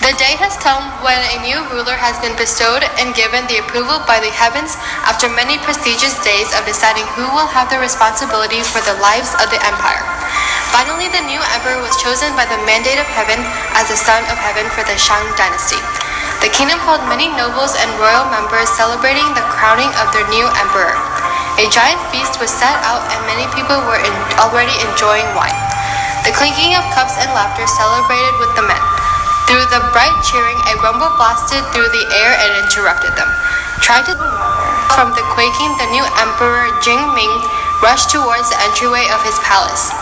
The day has come when a new ruler has been bestowed and given the approval by the heavens after many prestigious days of deciding who will have the responsibility for the lives of the empire. Finally, the new emperor was chosen by the mandate of heaven as the son of heaven for the Shang dynasty. The kingdom held many nobles and royal members celebrating the crowning of their new emperor. A giant feast was set out and many people were already enjoying wine. The clinking of cups and laughter celebrated with the men. Through the bright cheering, a rumble blasted through the air and interrupted them. Trying to from the quaking, the new emperor Jian Ming rushed towards the entryway of his palace.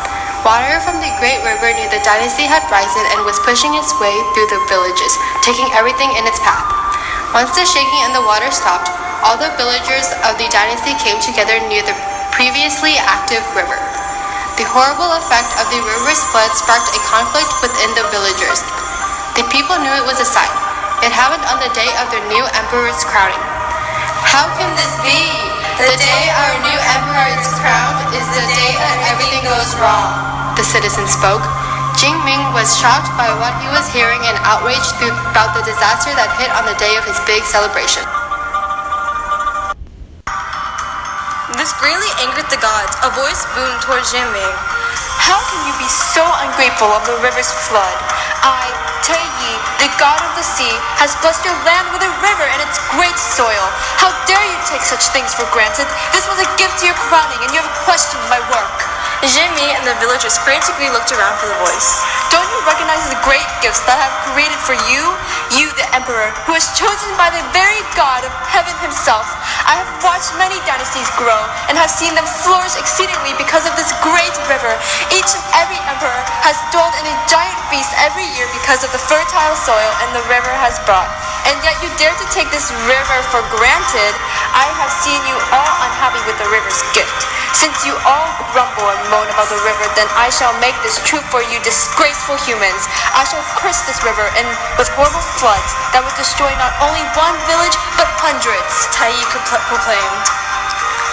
Water from the great river near the dynasty had risen and was pushing its way through the villages, taking everything in its path. Once the shaking and the water stopped, all the villagers of the dynasty came together near the previously active river. The horrible effect of the river's flood sparked a conflict within the villagers. The people knew it was a sign. It happened on the day of their new emperor's crowning. How can this be? The day our new emperor is crowned is the day that everything goes wrong, the citizen spoke. Jian Ming was shocked by what he was hearing and outraged about the disaster that hit on the day of his big celebration. This greatly angered the gods. A voice boomed towards Jian Ming. How can you be so ungrateful of the river's flood? I, Taiyi, the god of the sea, has blessed your land with a river and its great soil. How dare you take such things for granted? This was a gift to your crowning, and you have questioned my work. Jian Ming and the villagers frantically looked around for the voice. Don't you recognize the great gifts that I have created for you? You, the emperor, who is chosen by the very god of heaven himself. I have watched many dynasties grow and have seen them flourish exceedingly because of this great river. Each and every emperor has dwelled in a giant feast every year because of the fertile soil and the river has brought. And yet you dare to take this river for granted. I have seen you all unhappy with the river's gift. Since you all grumble and moan about the river, then I shall make this true for you disgraceful humans. I shall curse this river and with horrible floods that would destroy not only one village, but hundreds, Taiyi proclaimed.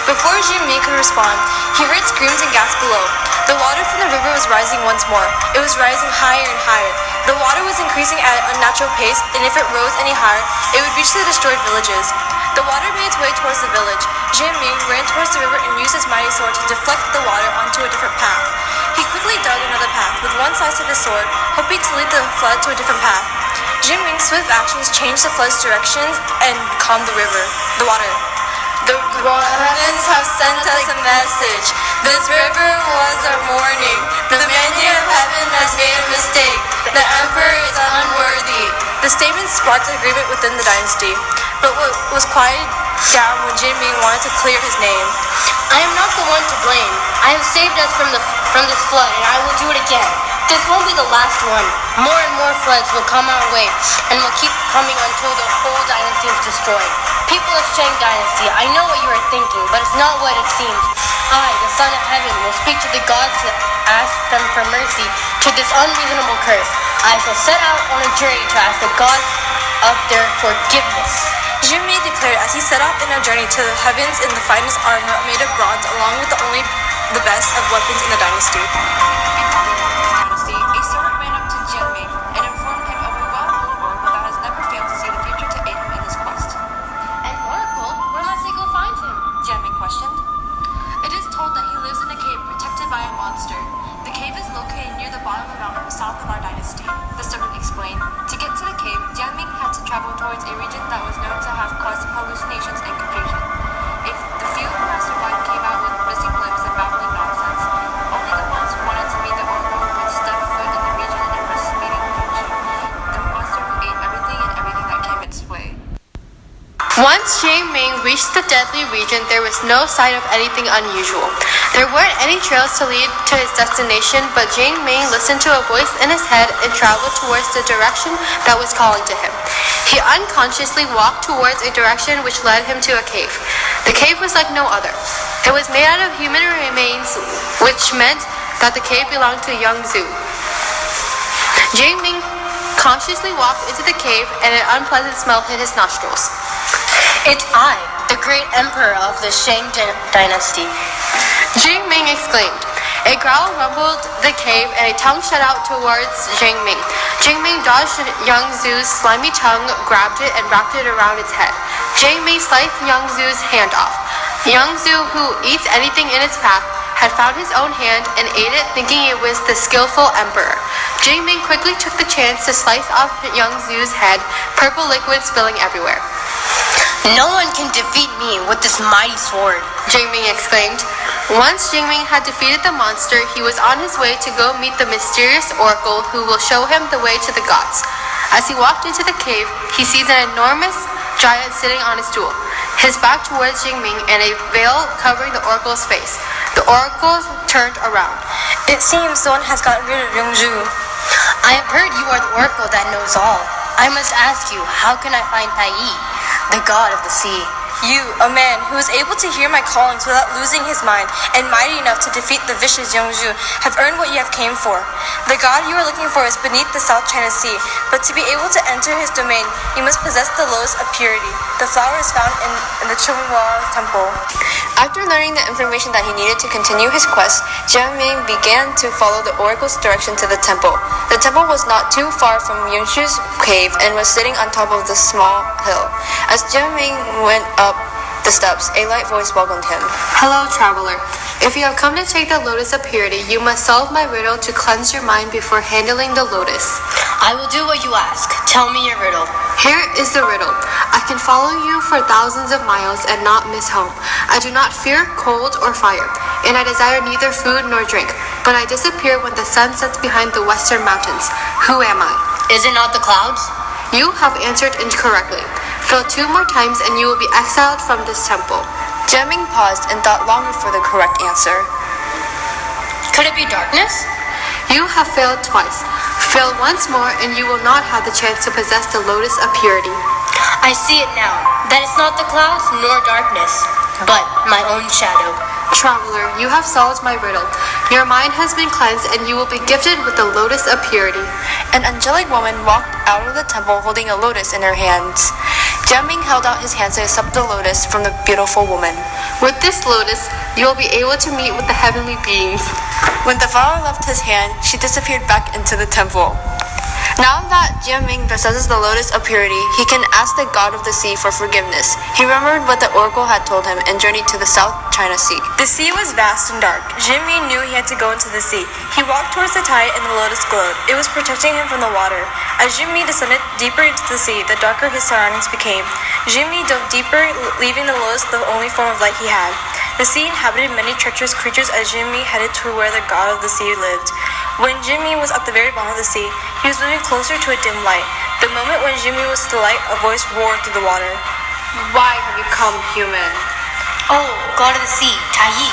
Before Jian Ming could respond, he heard screams and gasps below. The water from the river was rising once more. It was rising higher and higher. The water was increasing at an unnatural pace, and if it rose any higher, it would reach the destroyed villages. The water made its way towards the village. Jian Ming ran towards the river and used his mighty sword to deflect the water onto a different path. He quickly dug another path with one side of his sword, hoping to lead the flood to a different path. Jian Ming's swift actions changed the flood's direction and calmed the water. The heavens have sent us a message. This river was our warning. The mandate of heaven has made a mistake. The emperor is unworthy. The statement sparked agreement within the dynasty, but what was quieted down when Jian Ming wanted to clear his name. I am not the one to blame. I have saved us from this flood, and I will do it again. This won't be the last one. More and more floods will come our way, and will keep coming until the whole dynasty is destroyed. People of Shang Dynasty, I know what you are thinking, but it's not what it seems. I, the Son of Heaven, will speak to the gods to ask them for mercy to this unreasonable curse. I shall set out on a journey to ask the gods of their forgiveness. Jian Ming declared as he set off in a journey to the heavens in the finest armor made of bronze, along with the best of weapons in the dynasty. A servant ran up to Jian Ming and informed him of a well-known oracle that has never failed to see the future to aid him in his quest. An oracle? Where must I go find him? Jian Ming questioned. It is told that he lives in a cave protected by a monster. The cave is located near the bottom of the mountain south of our dynasty, the servant explained. To get to the cave, Jian Ming had to travel towards a region that was known to have caused hallucinations and confusion. The few who have survived came out with missing limbs and babbling nonsense. Only the ones who wanted to meet the oracle would step foot in the region and risk meeting confusion. The monster who ate everything and everything that came its way. Once Jian Ming reached the deadly region, there was no sign of anything unusual. There weren't any trails to lead to his destination, but Jian Ming listened to a voice in his head and traveled towards the direction that was calling to him. He unconsciously walked towards a direction which led him to a cave. The cave was like no other. It was made out of human remains, which meant that the cave belonged to Young Zhu. Jian Ming cautiously walked into the cave, and an unpleasant smell hit his nostrils. It's I, the great emperor of the Shang Dynasty. Jian Ming exclaimed. A growl rumbled the cave, and a tongue shot out towards Jian Ming. Jian Ming dodged Yang Zu's slimy tongue, grabbed it, and wrapped it around its head. Jian Ming sliced Yang Zu's hand off. Yang Zu, who eats anything in its path, had found his own hand and ate it, thinking it was the skillful emperor. Jian Ming quickly took the chance to slice off Yang Zu's head, purple liquid spilling everywhere. No one can defeat me with this mighty sword. Jian Ming exclaimed. Once Jian Ming had defeated the monster, he was on his way to go meet the mysterious oracle who will show him the way to the gods. As he walked into the cave, he sees an enormous giant sitting on a stool, his back towards Jian Ming and a veil covering the oracle's face. The oracle turned around. It seems someone has gotten rid of Yongzhu. I have heard you are the oracle that knows all. I must ask you, how can I find Tai Yi, the god of the sea? You, a man who is able to hear my callings without losing his mind and mighty enough to defeat the vicious Yongzhu, have earned what you have came for. The god you are looking for is beneath the South China Sea, but to be able to enter his domain, you must possess the lotus of purity. The flower is found in the Chunghua temple. After learning the information that he needed to continue his quest, Jian Ming began to follow the oracle's direction to the temple. The temple was not too far from Yongzhu's cave and was sitting on top of the small hill. As Jian Ming went up the steps, a light voice welcomed him. Hello, traveler. If you have come to take the lotus of purity, you must solve my riddle to cleanse your mind before handling the lotus. I will do what you ask. Tell me your riddle. Here is the riddle. I can follow you for thousands of miles and not miss home. I do not fear cold or fire, and I desire neither food nor drink. But I disappear when the sun sets behind the western mountains. Who am I? Is it not the clouds? You have answered incorrectly. Fail 2 more times and you will be exiled from this temple. Jian Ming paused and thought longer for the correct answer. Could it be darkness? You have failed twice. Fail once more and you will not have the chance to possess the lotus of purity. I see it now. That it's not the clouds nor darkness, but my own shadow. Traveler, you have solved my riddle. Your mind has been cleansed and you will be gifted with the lotus of purity. An angelic woman walked out of the temple holding a lotus in her hands. Jian Ming held out his hands to accept the lotus from the beautiful woman. With this lotus, you will be able to meet with the heavenly beings. When the flower left his hand, she disappeared back into the temple. Now that Jian Ming possesses the lotus of purity, he can ask the god of the sea for forgiveness. He remembered what the oracle had told him and journeyed to the South China Sea. The sea was vast and dark. Jian Ming knew he had to go into the sea. He walked towards the tide and the lotus glowed. It was protecting him from the water. As Jian Ming descended deeper into the sea, the darker his surroundings became. Jian Ming dove deeper, leaving the lotus the only form of light he had. The sea inhabited many treacherous creatures as Jian Ming headed to where the god of the sea lived. When Jian Ming was at the very bottom of the sea, he was moving closer to a dim light. The moment when Jian Ming was to the light, a voice roared through the water. Why have you come, human? Oh, god of the sea, Tai Yi,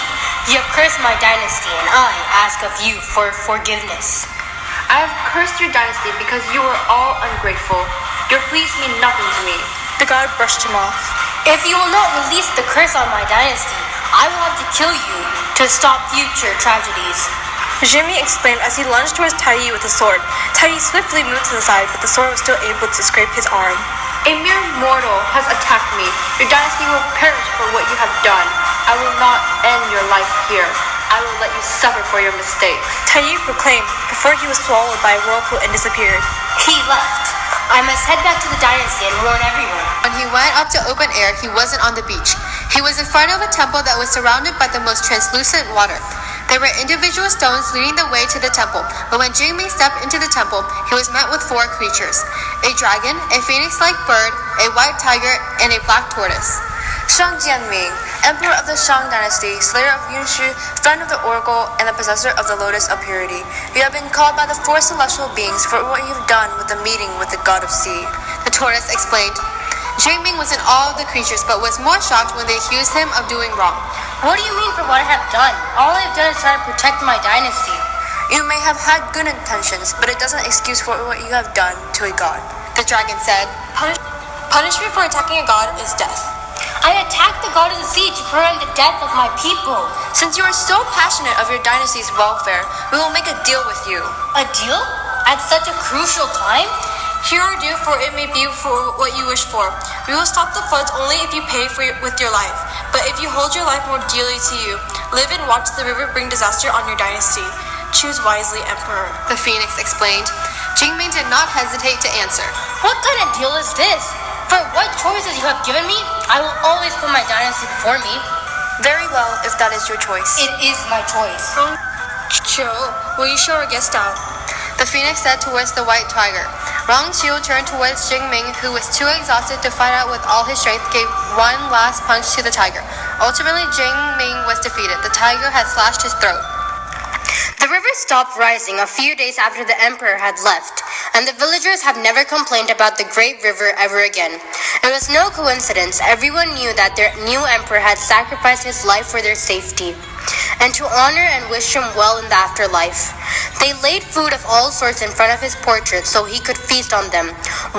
you have cursed my dynasty, and I ask of you for forgiveness. I have cursed your dynasty because you are all ungrateful. Your pleas mean nothing to me. The god brushed him off. If you will not release the curse on my dynasty, I will have to kill you to stop future tragedies. Jian Ming exclaimed as he lunged towards Tai Yi with a sword. Tai Yi swiftly moved to the side, but the sword was still able to scrape his arm. A mere mortal has attacked me. Your dynasty will perish for what you have done. I will not end your life here. I will let you suffer for your mistakes. Tai Yi proclaimed before he was swallowed by a whirlpool and disappeared. He left. I must head back to the dynasty and warn everyone. When he went up to open air, he wasn't on the beach. He was in front of a temple that was surrounded by the most translucent water. There were individual stones leading the way to the temple, but when Jian Ming stepped into the temple, he was met with 4 creatures: a dragon, a phoenix-like bird, a white tiger, and a black tortoise. Shang Jianming, Emperor of the Shang Dynasty, slayer of Yunshu, friend of the oracle, and the possessor of the lotus of purity. You have been called by the 4 celestial beings for what you have done with the meeting with the god of sea. The tortoise explained. Jian Ming was in awe of the creatures, but was more shocked when they accused him of doing wrong. What do you mean for what I have done? All I have done is try to protect my dynasty. You may have had good intentions, but it doesn't excuse for what you have done to a god. The dragon said. Punishment for attacking a god is death. I attacked the god of the sea to prevent the death of my people. Since you are so passionate of your dynasty's welfare, we will make a deal with you. A deal? At such a crucial time? Here are due, for it may be for what you wish for. We will stop the floods only if you pay with your life. But if you hold your life more dearly to you, live and watch the river bring disaster on your dynasty. Choose wisely, Emperor. The phoenix explained. Jian Ming did not hesitate to answer. What kind of deal is this? For what choices you have given me, I will always put my dynasty before me. Very well, if that is your choice. It is my choice. Chill, will you show our guest out? The phoenix said towards the white tiger. Rong Qiu turned towards Jian Ming, who was too exhausted to fight out with all his strength, gave one last punch to the tiger. Ultimately, Jian Ming was defeated. The tiger had slashed his throat. The river stopped rising a few days after the emperor had left, and the villagers have never complained about the great river ever again. It was no coincidence. Everyone knew that their new emperor had sacrificed his life for their safety, and to honor and wish him well in the afterlife. They laid food of all sorts in front of his portrait so he could feast on them,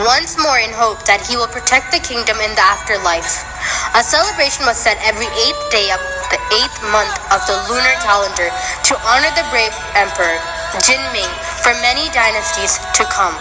once more in hope that he will protect the kingdom in the afterlife. A celebration was set every 8th day of the 8th month of the lunar calendar to honor the brave emperor, Jian Ming, for many dynasties to come.